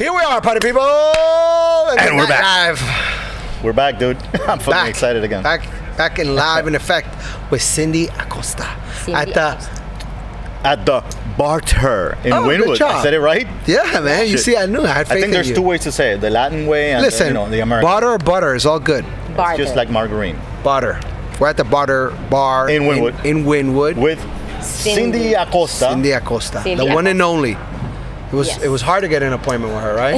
Here we are, party people. And we're back. Live. We're back, dude. I'm fucking excited again. Back in live in effect with Cindy Acosta at the Barter in good Wynwood. job. I said it right? Yeah, man. You Shit. see, I knew. I had faith I think in there's you. two ways to say it: the Latin way and Listen, the American. Barter or butter is all good. Barter. It's just like margarine. Barter. We're at the Barter bar In Wynwood. In Wynwood. With Cindy Acosta. Cindy Acosta, Cindy the one and Acosta. only. It was hard to get an appointment with her, right?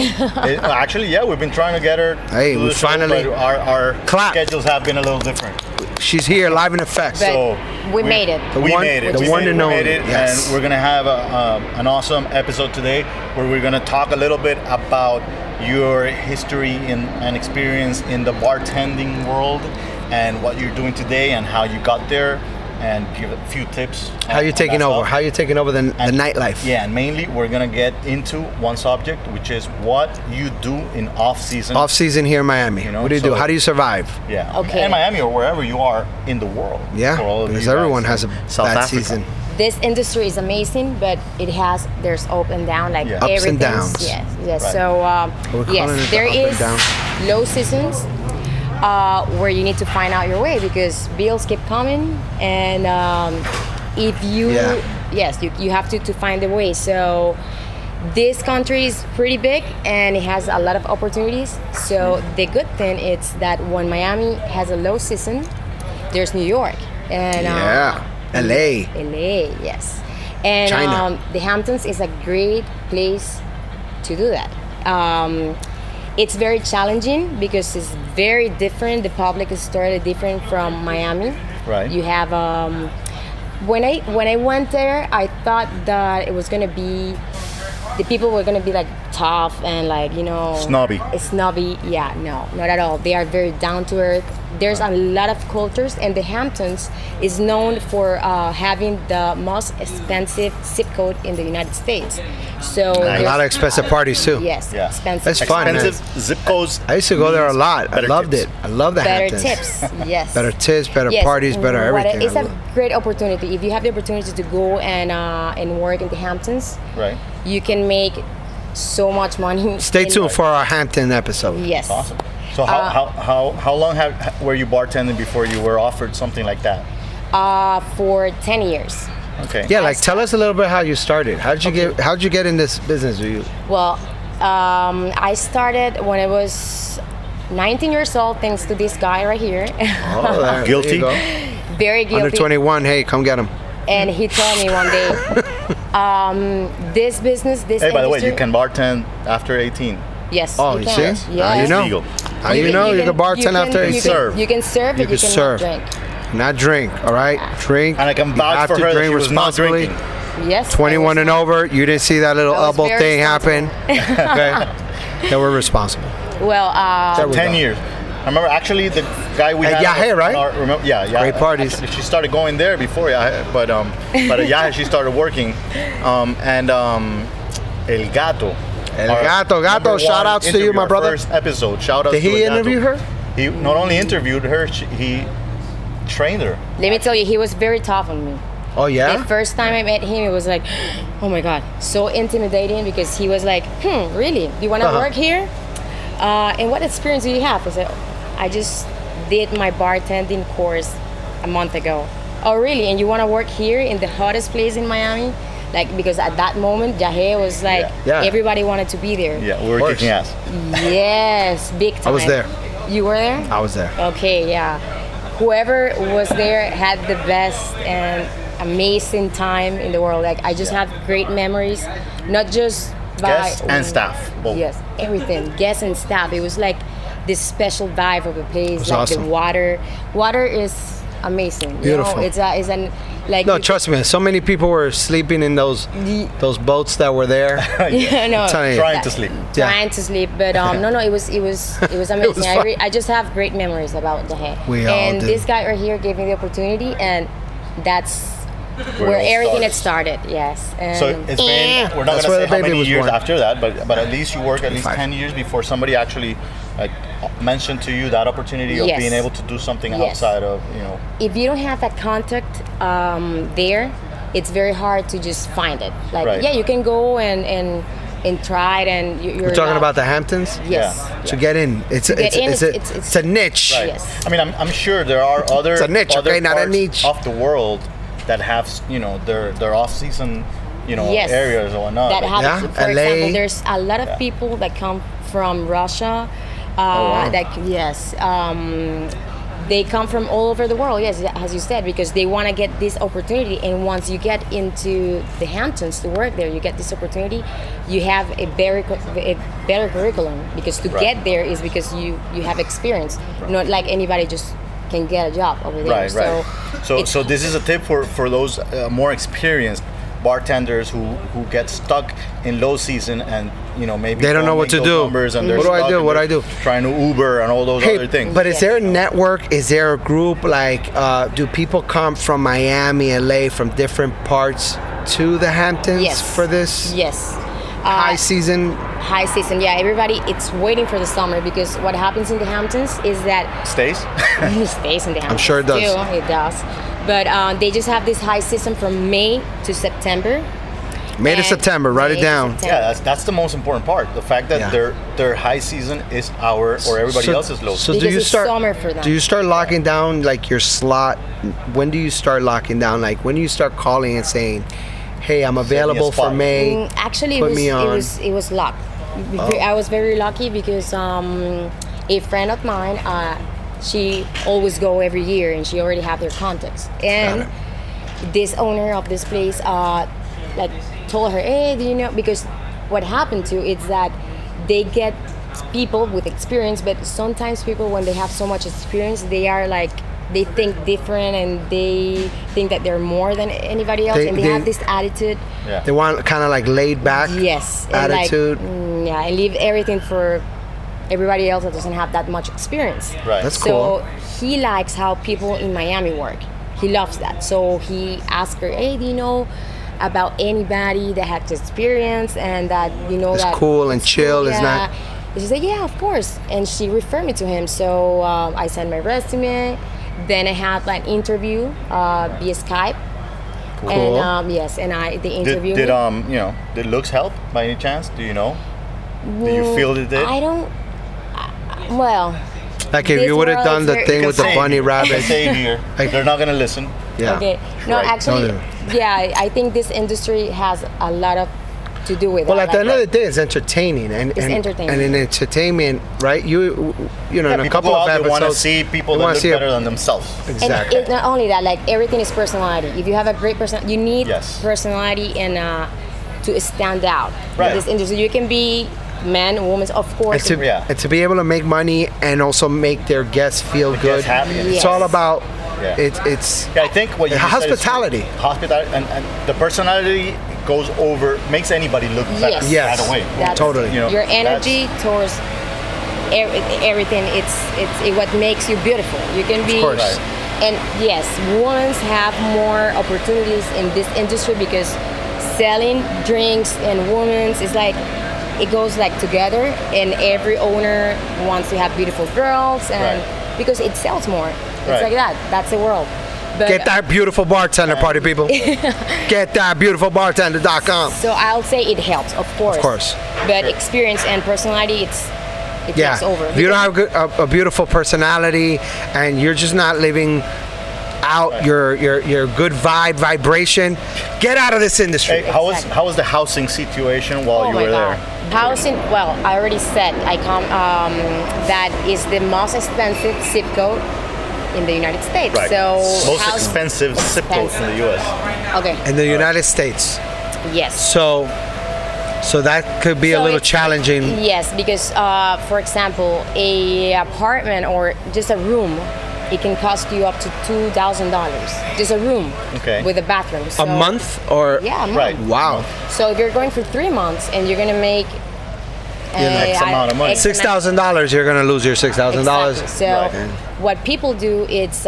Actually, yeah, we've been trying to get her. Hey, to we the show, finally but our clapped. schedules have been a little different. She's here, live in effect. But So we made it. The We one- made it. the We one made and we only, made it, yes. and we're gonna have an awesome episode today where we're gonna talk a little bit about your history and experience in the bartending world and what you're doing today and how you got there, and give a few tips. How you taking that over? stuff. How you taking over the nightlife? Yeah, and mainly we're gonna get into one subject, which is what you do in off season. Off season here in Miami. You know, What do you do? so- How do you survive? Yeah. Okay. In Miami or wherever you are in the world. Yeah, For all of because you everyone guys has a in South bad Africa. season. This industry is amazing, but there's up and down, like Yeah. Ups and everything. downs. Yes. Right. So We're calling yes, it the there up and is down. low seasons where you need to find out your way because bills keep coming, and if you you have to find the way. So this country is pretty big and it has a lot of opportunities. So the good thing is that when Miami has a low season, there's New York and LA. LA, yes. And China. the Hamptons is a great place to do that. It's very challenging because it's very different. The public is totally different from Miami. Right. You have when I went there, I thought that it was gonna be the people were gonna be like tough and like snobby. Yeah, no, not at all. They are very down to earth. There's a lot of cultures, and the Hamptons is known for having the most expensive zip code in the United States. So A lot of expensive parties too. yes, Yeah. expensive. That's fun, man. Expensive zip codes. I used to go there a lot. I Better loved tips. it. I love the Better Hamptons. tips, yes. Better tips, better Yes, parties, better everything. It's I a love- great opportunity. If you have the opportunity to go and work in the Hamptons, Right. you can make so much money. Stay in- tuned for our Hampton episode. Yes. Awesome. So how long were you bartending before you were offered something like that? For 10 years. Okay. Yeah, like tell us a little bit how you started. How'd you get in this business? Well, I started when I was 19 years old, thanks to this guy right here. Oh, there Guilty? you go. Very guilty. Under 21. Hey, come get him. And he told me one day, this business, this Hey, by the way, industry- you can bartend after 18. Yes. Oh, you you can. see? Yeah. Now you know. Legal. How you know you can bartend after you 18. serve. You can serve, but You you can cannot serve. drink. Not drink, all right? Drink. And I can You vouch have for to her that drink she was not responsibly. drinking. Yes. 21 I and was- over. You didn't see that little I was elbow very thing happen. Okay. That we're responsible. Well, There we 10 go. years. I remember actually the guy we At had. Yahe, right? Remember, yeah. Great parties. Actually, she started going there before Yahe, but at Yahe she started working. El Gato. El our Gato, number one shout outs to you, interview, my our brother. First episode. Shout out Did to he El Gato. interview her? He not only interviewed her, he trained her. let me tell you, he was very tough on me. Oh, yeah? The first time I met him, it was like, oh my God, so intimidating because he was like, really? Do you want to Uh-huh. work here? And what experience do you have? I said, I just did my bartending course a month ago. Oh, really? And you want to work here in the hottest place in Miami? Like, because at that moment, Yahe was like, Yeah. everybody wanted to be there. Yeah, we were course. kicking ass. Yes, big time. I was there. You were there? I was there. Okay, yeah. Whoever was there had the best and amazing time in the world. Like, I just have great memories, not just by Guests and staff, both. Yes, everything, guests and staff. It was like this special vibe of the place, was like awesome. the water. Water is amazing. Beautiful. You know, it's an like. No, trust me. So many people were sleeping in those boats that were there. Yeah, no. telling you. Trying to sleep. Yeah. Trying to sleep, but no, it was amazing. fun. I just have great memories about Yahe. We all and do. this guy right here gave me the opportunity, and that's Where where it all everything had started. started. Yes. And So it's been, we're not That's going where to say the how baby many was years born. after that, but at least you work at least 5. 10 years before somebody actually like mentioned to you that opportunity of Yes. being able to do something Yes. outside of, if you don't have that contact there, it's very hard to just find it. Like, Right. yeah, you can go and and try it, and you're We're talking about the Hamptons. Yes. Yeah. So get in. It's a niche. Right. Yes. I mean, I'm sure there are other It's a niche, other okay, not a parts niche. of the world that have their off season Yes. areas or whatnot. That have, Yeah, for LA. example, there's a lot of people that come from Russia. wow. They come from all over the world. Yes, as you said, because they want to get this opportunity. And once you get into the Hamptons to work there, you get this opportunity. You have a better curriculum, because to get there is because you have experience. Not like anybody just can get a job over there. Right. So this is a tip for those more experienced bartenders who get stuck in low season and maybe They don't know what make to those do. numbers and they're What do I stuck do? and What do they're I do? trying to Uber and all those other things. But is there a network? Is there a group? Like, do people come from Miami, LA, from different parts to the Hamptons Yes. for this Yes. high season? High season, yeah. Everybody, it's waiting for the summer, because what happens in the Hamptons is that Stays? it stays in the Hamptons. sure it does. Too. It does. But they just have this high season from May to September. May to And September. Write May it to down. September. Yeah, that's the most important part. The fact that Yeah. their high season is our or everybody else's low So season. do Because you it's start? summer for them. Do you start locking down like your slot? When do you start locking down? Like when do you start calling and saying, "Hey, I'm available for spot. May"? Actually, Put me on. it was luck. I was very lucky because a friend of mine, she always go every year, and she already have their contacts. And this owner of this place, like told her, "Hey, do you know?" Because what happened to is that they get people with experience, but sometimes people, when they have so much experience, they are like, they think different, and they think that they're more than anybody else, and they have this attitude. Yeah. They want kind of like laid back Yes, and attitude. and leave everything for everybody else that doesn't have that much experience. Right. That's So cool. he likes how people in Miami work. He loves that. So he asked her, "Hey, do you know about anybody that has experience and that It's that cool and chill, Yeah. it's not- And she said, "Yeah, of course." And she referred me to him. So I sent my resume. Then I had like interview via Skype. Cool. And yes, and they interviewed me. Did looks help by any chance? Do you know? Do you feel it did? I don't. Well, Like if This you would have world done is the very- thing with the Say bunny here. rabbit. Say here. They're not gonna listen. Yeah. okay. No, Right. actually, No. yeah, I think this industry has a lot of to do with Well, that. at the end like, of the day, it's entertaining, and entertaining. and in entertainment, right? You in a People couple go of out, they want to episodes, see people you that wanna look see better than themselves. and exactly. it's not only that, like everything is personality. If you have a great person, you need Yes. personality and to stand out Right. in this industry. You can be man, woman, of and course. to, Yeah. and to be able to make money and also make their guests feel good. guests happy. It's Yes. all about Yeah. it's Yeah, I think what you just said is hospitality. hospitality, and the personality goes over, makes anybody look better Yes. Yes. right away. That's- Totally. Your energy towards everything, it's what makes you beautiful. You can be, course. Right. and yes, women have more opportunities in this industry because selling drinks and women's is like, it goes like together, and every owner wants to have beautiful girls, and Right. because it sells more. It's Right. like that. That's the world. But, Get that beautiful bartender, party people. Get that beautiful bartender.com. So I'll say it helps, of course. Of course. But experience and personality, it Yeah. takes over. If you don't have a beautiful personality and you're just not living out your good vibration, get out of this industry. Hey, how was Exactly. the housing situation while Oh you my were God. there? Housing, well, I already said, that is the most expensive zip code in the United States. Right. So Most house- expensive zip code in the U.S. Okay. In the United States. Yes. So that could be a So little it's- challenging. Yes, because for example, a apartment or just a room, it can cost you up to $2,000. Just a room. Okay. With a bathroom. A So, month or Yeah, a month. Right. Wow. So if you're going for 3 months and you're gonna make X amount of money. X amount- $6,000, you're gonna lose your $6,000. Exactly. So Right. what people do is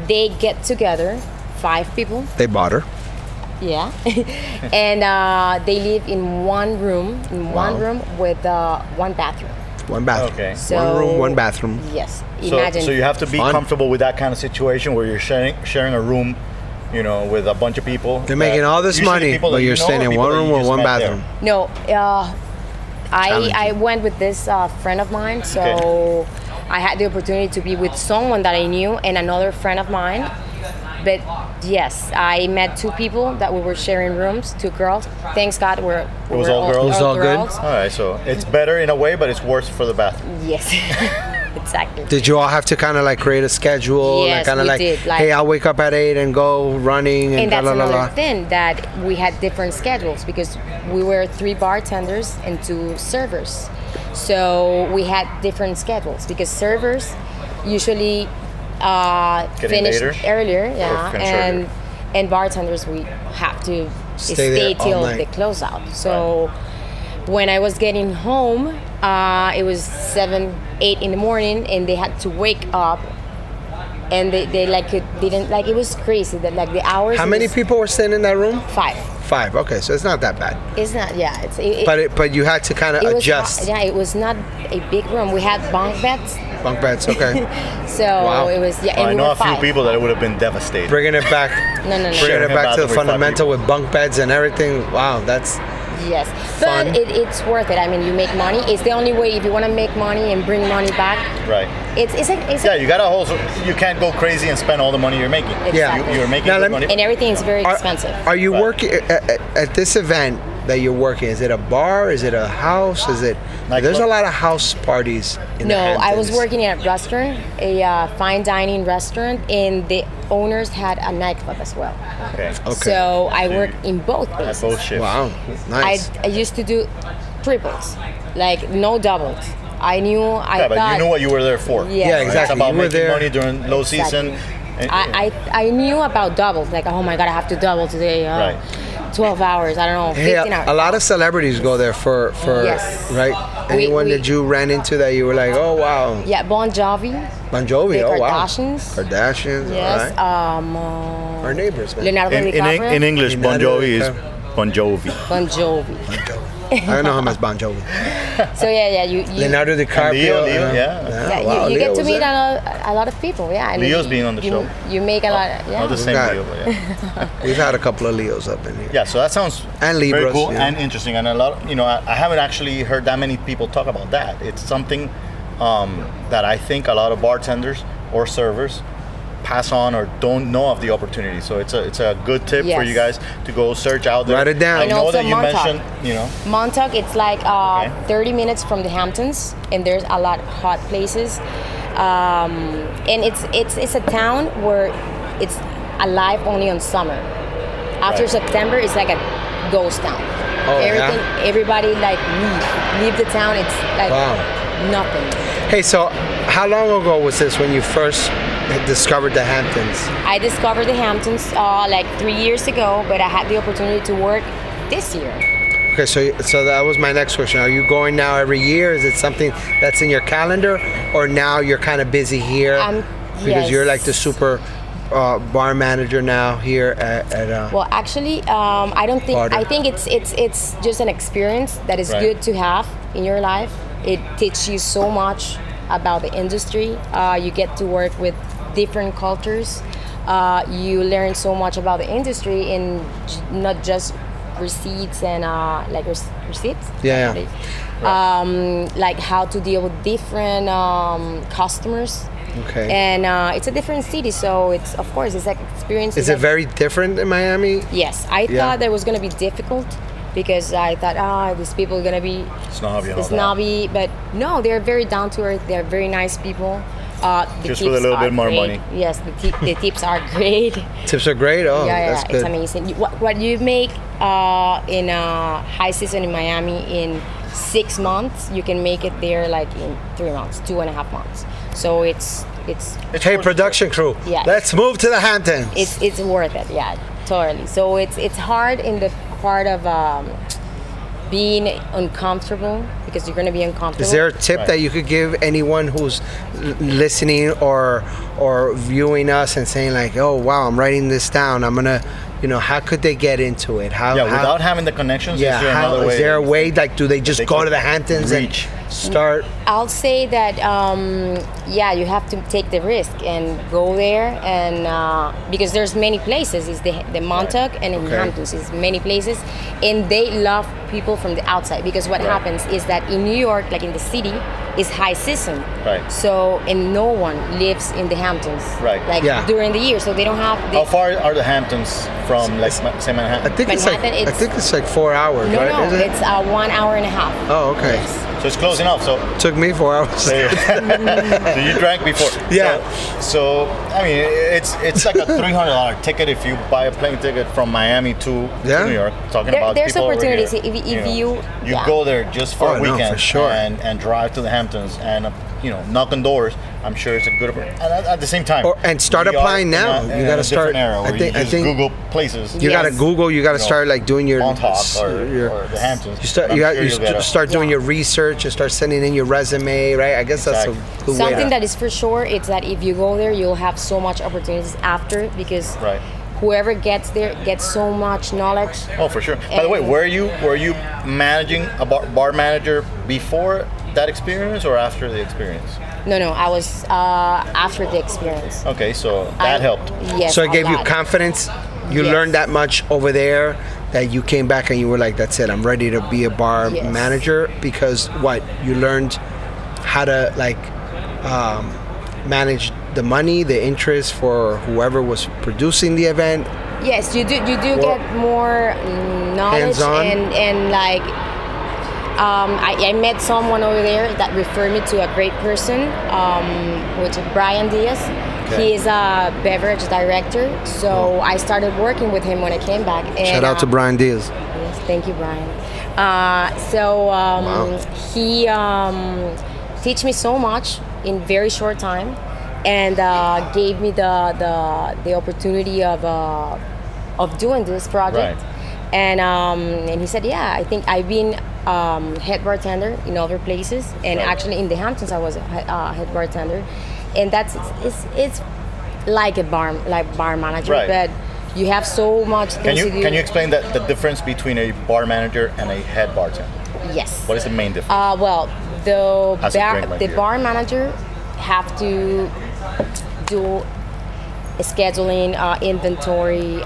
they get together, 5 people, They bought her. yeah, and they live in one room, with one bathroom. One bathroom. Okay. So One room, one bathroom. Yes, So, imagine. so you have to be Fun. comfortable with that kind of situation where you're sharing a room with a bunch of people. They're making all this money, but you're staying in one room or one bathroom. No, I went with this friend of mine, so I had the opportunity to be with someone that I knew and another friend of mine. But yes, I met 2 people that we were sharing rooms, 2 girls. Thanks God, it was all girls? It was all good? All right, so it's better in a way, but it's worse for the bathroom. Yes. Exactly. Did you all have to kind of like create a schedule? Yes, kind of we did. Like, hey, I'll wake up at 8 and go running and that's another thing, that we had different schedules because we were 3 bartenders and 2 servers. So we had different schedules because servers usually finish earlier, and bartenders we have to stay till the closeout. So when I was getting home, it was 7, 8 in the morning, and they had to wake up, and they didn't like it was crazy that like the hours. How many people were staying in that room? 5. 5. Okay, so it's not that bad. It's not. Yeah, But you had to kind of adjust. It was not a big room. We had bunk beds. Bunk beds, okay. So it was, and I know a few 5. people that would have been devastated. Bringing it back. No. Bringing it back to the fundamental with bunk beds and everything. Wow, that's. Yes, fun. but it's worth it. I mean, you make money. It's the only way if you want to make money and bring money back. Right. You gotta also. You can't go crazy and spend all the money you're making. Exactly. Yeah, you're making now, money. And everything is very expensive. Are you working at this event that you're working? Is it a bar? Is it a house? Is it? There's a lot of house parties. No, I was working at a restaurant, a fine dining restaurant, and the owners had a nightclub as well. Okay. So I worked in both places. Both shifts. Wow, nice. I used to do triples, like no doubles. I thought. But you knew what you were there for. Yes. Yeah, exactly. It's about You were making there. money during low season. I knew about doubles, like, oh my God, I have to double today. Right. 12 hours, I don't know, 15 hours. A lot of celebrities go there for Yes. right? Anyone that you ran into that you were like, oh, wow. Yeah, Bon Jovi. Bon Jovi, The oh, wow. Kardashians. all Yes. right. Our neighbors, man. Leonardo DiCaprio. In English, Bon Jovi is Bon Jovi. Bon Jovi. I know him as Bon Jovi. So you Leonardo DiCaprio. Leo, yeah. Wow, you Leo get to was meet there? a lot of people, yeah. And Leo's being on the show. You make a lot, Not the same Got it. Leo, but yeah. We've had a couple of Leos up in here. Yeah, so that sounds And very Libras, cool yeah. and interesting. And a lot, I haven't actually heard that many people talk about that. It's something that I think a lot of bartenders or servers pass on or don't know of the opportunity. So it's a good tip for you guys to go search out there. Write it down. I And know also that you Montauk. mentioned, Montauk, it's like 30 minutes from the Hamptons, and there's a lot of hot places. And it's a town where it's alive only on summer. After September, it's like a ghost town. Oh, Everybody like leave the town. It's like nothing. Hey, so how long ago was this when you first discovered the Hamptons? I discovered the Hamptons like 3 years ago, but I had the opportunity to work this year. Okay, so that was my next question. Are you going now every year? Is it something that's in your calendar, or now you're kind of busy here because you're like the super bar manager now here at Well, actually, I don't think. Barter. I think it's just an experience that is good to have in your life. It teaches you so much about the industry. You get to work with different cultures. You learn so much about the industry, and not just receipts and like receipts. Yeah. Like how to deal with different customers. Okay. And it's a different city, so it's like experience. Is it very different in Miami? Yes, I thought that was gonna be difficult because I thought, these people are gonna be snobby, but no, they're very down to earth. They're very nice people. Just with a little bit more money. Yes, the tips are great. Tips are great. Oh, that's good. It's amazing. What you make in high season in Miami in 6 months, you can make it there like in 3 months, 2.5 months. So it's Hey, production crew. Yeah. Let's move to the Hamptons. it's worth it. Yeah, totally. So it's hard in the part of being uncomfortable because you're going to be uncomfortable. Is there a tip that you could give anyone who's listening or viewing us and saying like, oh wow, I'm writing this down. I'm gonna how could they get into it? Without having the connections, is there another way? Is there a way, like, do they just go to the Hamptons and start? I'll say that, you have to take the risk and go there, and because there's many places. It's the Montauk and in Hamptons. It's many places, and they love people from the outside, because what happens is that in New York, like in the city, is high season. Right. So, and no one lives in the Hamptons. Right. Like during the year, so they don't have. How far are the Hamptons from, like, say, Manhattan? I think it's like 4 hours, no, right? No, it's 1 hour and a half. Oh, okay. Yes. So it's close enough. So took me 4 hours. So you drank before. Yeah. So I mean, it's like a $300 ticket if you buy a plane ticket from Miami to New York. Talking about there's people opportunities over here, if you go there just for a weekend, for sure. and drive to the Hamptons and knock on doors. I'm sure it's a good opportunity. And at the same time, and start applying now. You got to start. I think Google places. You got to Google. You got to start like doing your Montauk or the Hamptons. You start doing your research and start sending in your resume, right? I guess that's a good way. Something that is for sure. It's that if you go there, you'll have so much opportunities after, because whoever gets there gets so much knowledge. Oh, for sure. By the way, were you managing a bar manager before that experience or after the experience? No, I was after the experience. Okay, so that helped. Yes. So it gave you confidence. You learned that much over there that you came back and you were like, that's it, I'm ready to be a bar manager, because you learned how to manage the money, the interest for whoever was producing the event. Yes, you do get more knowledge and like I met someone over there that referred me to a great person, which is Brian Diaz. Okay. He is a beverage director, so I started working with him when I came back. And, shout out to Brian Diaz. Yes, thank you, Brian. He teach me so much in very short time, and gave me the opportunity of doing this project. Right. And he said, I think I've been head bartender in other places, and actually in the Hamptons I was a head bartender, and it's like a bar manager, but you have so much things to do. Can you explain the difference between a bar manager and a head bartender? Yes. What is the main difference? Well, the bar manager have to do scheduling, inventory.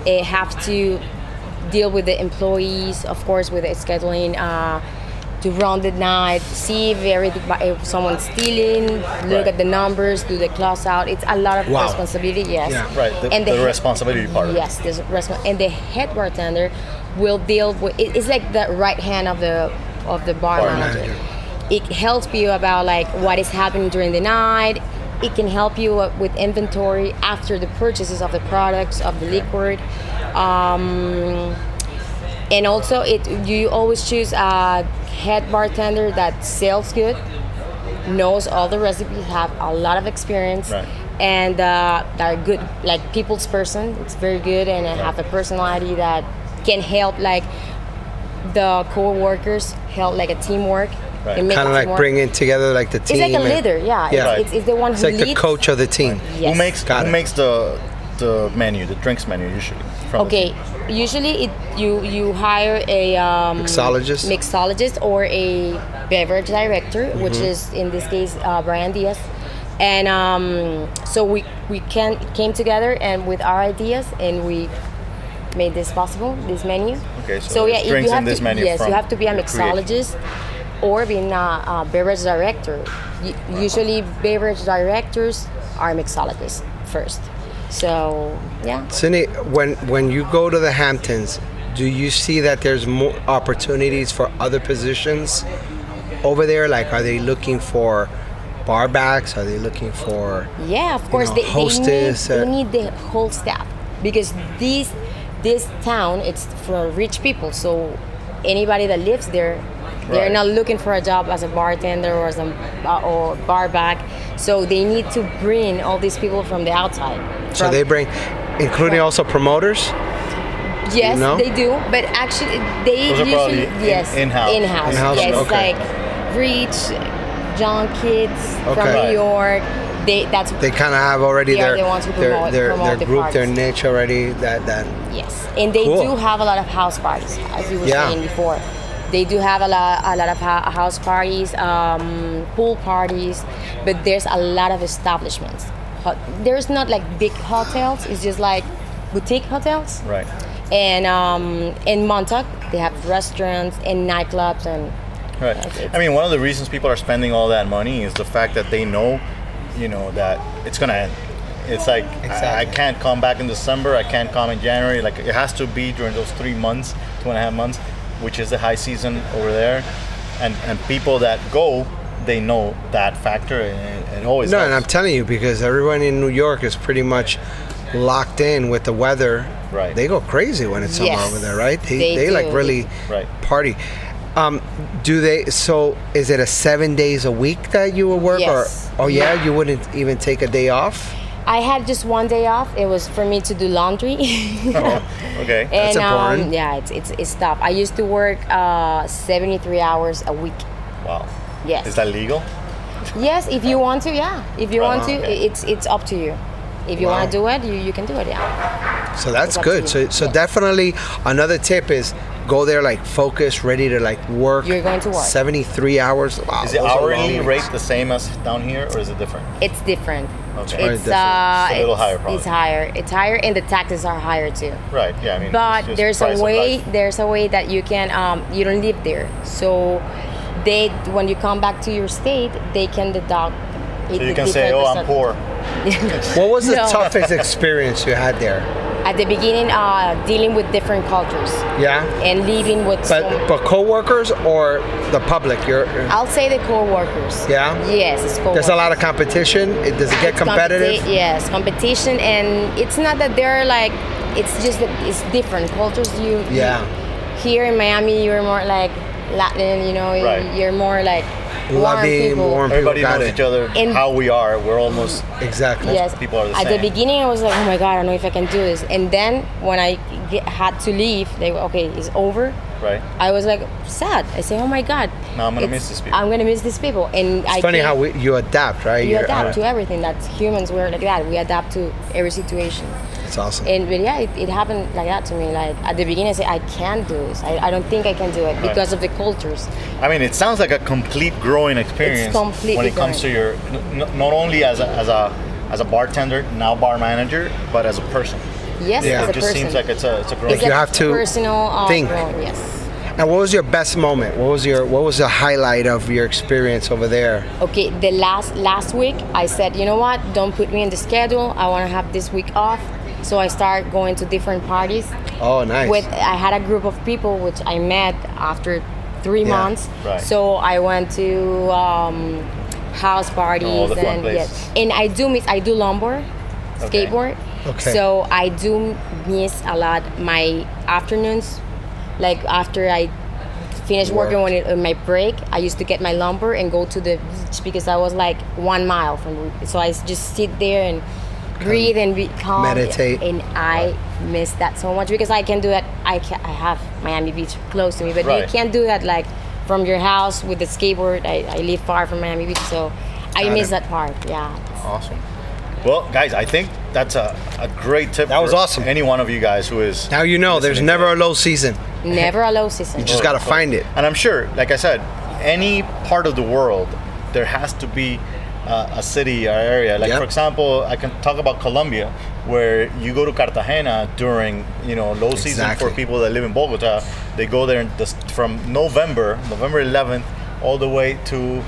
Have to deal with the employees, of course, with the scheduling, to run the night, see if someone's stealing, look at the numbers, do the close out. It's a lot of responsibility, yes. Yeah. Right, the responsibility part of it. Yes, and the head bartender will deal with, it's like the right hand of the bar manager. It helps you about like what is happening during the night. It can help you with inventory after the purchases of the products, of the liquid. And also, you always choose a head bartender that sells good, knows all the recipes, have a lot of experience, and that are good, like people's person. It's very good, and have a personality that can help like the co-workers, help like a teamwork. Right. Kind of like bringing together like the team. It's like a leader, It's the one who leads. It's like the coach of the team. Yes. Who makes the menu, the drinks menu usually? Usually you hire a mixologist or a beverage director, which is in this case Brian Diaz, and so we came together and with our ideas, and we made this possible, this menu. Okay, so you have this menu. Yes, you have to be a mixologist or being a beverage director. Usually beverage directors are mixologists first. So, Cindy, when you go to the Hamptons, do you see that there's more opportunities for other positions over there? Like, are they looking for bar backs? Are they looking for of course, hostess? They need the whole staff, because this town, it's for rich people. So anybody that lives there, they're not looking for a job as a bartender or or bar back. So they need to bring all these people from the outside. So they bring, including also promoters? Yes, they do. But actually, they those usually in-house. Yes, like rich young kids from New York. they kind of have already their promote the group, parties. their niche already. That Yes, and they do have a lot of house parties, as you were saying before. They do have a lot of house parties, pool parties, but there's a lot of establishments. There's not like big hotels. It's just like boutique hotels. Right. And in Montauk, they have restaurants and nightclubs and. Right. I mean, one of the reasons people are spending all that money is the fact that they know, that it's gonna end. It's like I can't come back in December. I can't come in January. Like it has to be during those 3 months, 2.5 months, which is the high season over there. And people that go, they know that factor, and it always. No, helps. and I'm telling you, because everyone in New York is pretty much locked in with the weather. Right. They go crazy when it's summer over there, right? They like really party. Do they? So is it a 7 days a week that you will work, Yes. or you wouldn't even take a day off? I had just one day off. It was for me to do laundry. Okay. That's important. Yeah, it's tough. I used to work 73 hours a week. Wow. Yes. Is that legal? Yes, if you want to, yeah. If you want to, okay. it's up to you. If you want to do it, you can do it, yeah. So that's It's up good. to you. So definitely another tip is go there like focused, ready to like work. You're going to work. 73 hours. Wow, Is the those are long hourly weeks. rate the same as down here, or is it different? It's different. Okay. It's It's a little higher, probably. It's higher. It's higher, and the taxes are higher too. Right. Yeah. I mean. But it's just there's price a of way. life. There's a way that you can. You don't live there, so when you come back to your state, they can deduct. So you can say, "Oh, I'm poor." What was the No. toughest experience you had there? At the beginning, dealing with different cultures Yeah. and living with. But co-workers or the public? I'll say the co-workers. Yeah? Yes, it's co-workers. There's a lot of competition. Does it get competitive? Yes, competition, and it's not that they're like. It's just that it's different cultures. Here in Miami, you're more like Latin. Right. You're more like Loving, warm people. Everybody Got knows it. each other. And- How we are. We're almost. Exactly. Yes. People are the At same. the beginning, I was like, oh my God, I don't know if I can do this. And then when I had to leave, they were, okay, it's over. Right. I was like sad. I say, oh my God. Now I'm gonna miss these people. I'm going to miss these people. And It's funny how you adapt, right? you adapt to everything. That's humans. We're like that. We adapt to every situation. It's awesome. But yeah, it happened like that to me. Like at the beginning, I said, I can't do this. I don't think I can do it because of the cultures. I mean, it sounds like a complete growing experience completely when it comes to your not only as a bartender, now bar manager, but as a person. Yes, Yeah. as a It just person. seems like it's a growing. Like you have to personal think. growth, yes. And what was your best moment? What was the highlight of your experience over there? Okay, the last week I said, you know what? Don't put me in the schedule. I want to have this week off. So I started going to different parties. Oh, nice. I had a group of people which I met after 3 months. Right. So I went to house parties the fun and places. and I do lumber, Okay. skateboard. Okay. So I do miss a lot my afternoons. Like after I finished working on my break, I used to get my lumber and go to the beach because I was like 1 mile from the beach. So I just sit there and breathe and be calm. Meditate. And I miss that so much because I can do that. I have Miami Beach close to me, but you Right. can't do that like from your house with the skateboard. I live far from Miami Beach, so I miss that part. Yeah. Awesome. Well, guys, I think that's a great tip. That was for awesome. Any one of you guys who is. Now you know there's listening never to a low season. Never a low season. You just got to find it. And I'm sure, like I said, any part of the world, there has to be a city or area. Like, Yep. for example, I can talk about Colombia, where you go to Cartagena during, low season Exactly. for people that live in Bogota. They go there from November 11th, all the way to,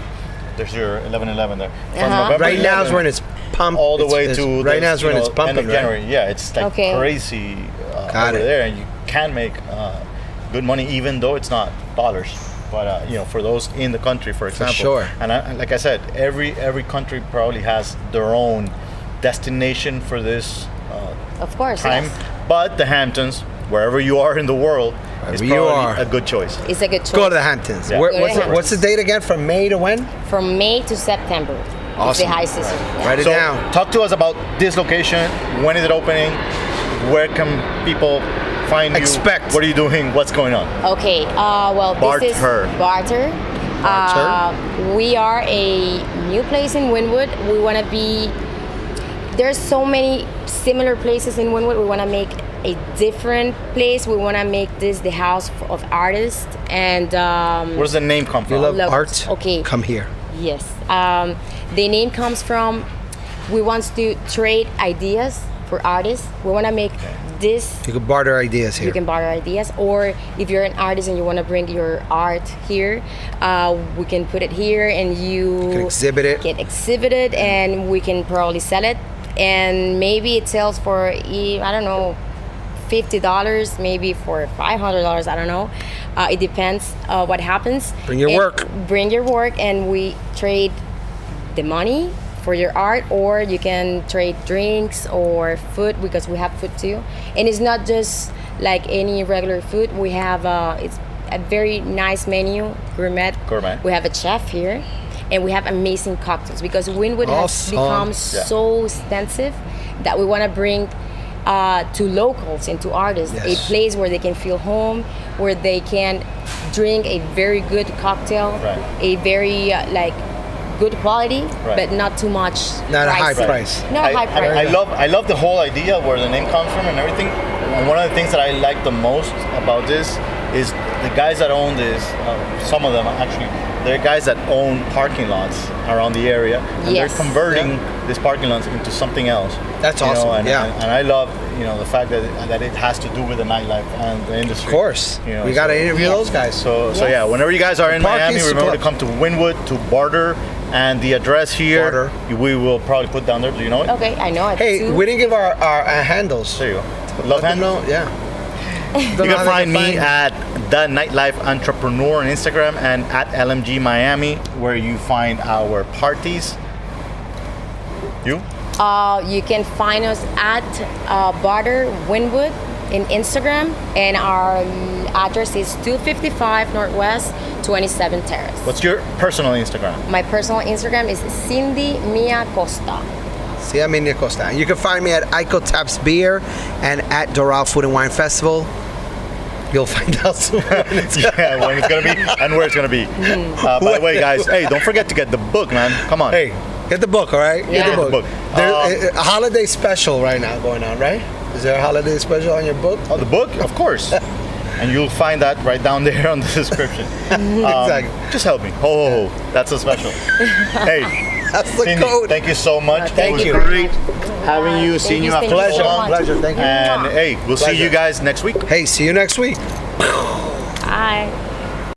there's your 11/11 there. From November Right now is 11th when it's pumped. all the way to right now is when it's pumping. end of January. Right? Yeah, it's like Okay. crazy Got over it. there, and you can make good money even though it's not dollars. But for those in the country, for example. sure. And like I said, every country probably has their own destination for this Of course. time. Yes. But the Hamptons, wherever you are in the world, is Wherever you probably are. a good choice. It's a good choice. Go to the Hamptons. Yeah. Where- Go to the Hamptons. what's the date again? From May to when? From May to September. It's Awesome. the high season. Yeah. Write it So down. talk to us about this location. When is it opening? Where can people find you? Expect. What are you doing? What's going on? Okay. Well, this is Barter. Barter. Barter. We are a new place in Wynwood. We want to be. There's so many similar places in Wynwood. We want to make a different place. We want to make this the house of artists. And where does the name come from? You love art? Okay. Come here. Yes. The name comes from. We want to trade ideas for artists. We want to make this. You can barter ideas here. You can barter ideas, or if you're an artist and you want to bring your art here, we can put it here, and you can exhibit it. Get exhibited, and we can probably sell it, and maybe it sells for I don't know, $50, maybe for $500. I don't know. It depends what happens. Bring your work. Bring your work, and we trade the money for your art, or you can trade drinks or food, because we have food too. And it's not just like any regular food. We have it's a very nice menu, gourmet. We have a chef here, and we have amazing cocktails, because Wynwood has become so extensive that we want to bring to locals and to artists a place where they can feel home, where they can drink a very good cocktail, a very good quality, but not too much. Not a high price. Not high price. I love the whole idea where the name comes from and everything. And one of the things that I like the most about this is the guys that own this. Some of them actually, they're guys that own parking lots around the area, and they're converting these parking lots into something else. That's awesome. And I love the fact that it has to do with the nightlife and the industry. Of course, we got to interview those guys. So yeah, whenever you guys are in Miami, remember to come to Wynwood, to Barter. And the address here, we will probably put down there. Do you know it? Okay, I know it. Hey, we didn't give our handles. There you go. Love handle? You can find me at The Nightlife Entrepreneur on Instagram, and at LMG Miami, where you find our parties. You? You can find us at Barter Wynwood in Instagram, and our address is 255 Northwest 27 Terrace. What's your personal Instagram? My personal Instagram is Cindy Acosta. Cindy Acosta. And you can find me at Ico Taps Beer and at Doral Food and Wine Festival. You'll find out soon when it's when it's gonna be and where it's gonna be. By the way, guys, hey, don't forget to get the book, man. Come on. Hey, get the book, all right? Yeah. Get the book. There's a holiday special right now going on, right? Is there a holiday special on your book? Oh, the book? Of course. And you'll find that right down there on the description. Exactly. Just help me. Ho, ho, ho. That's a special. Hey, that's the Cindy, code. thank you so much. Thank you. It was great having you, seeing you after Pleasure. so long. Pleasure. Thank you. And hey, we'll see you guys next week. Hey, see you next week. Bye.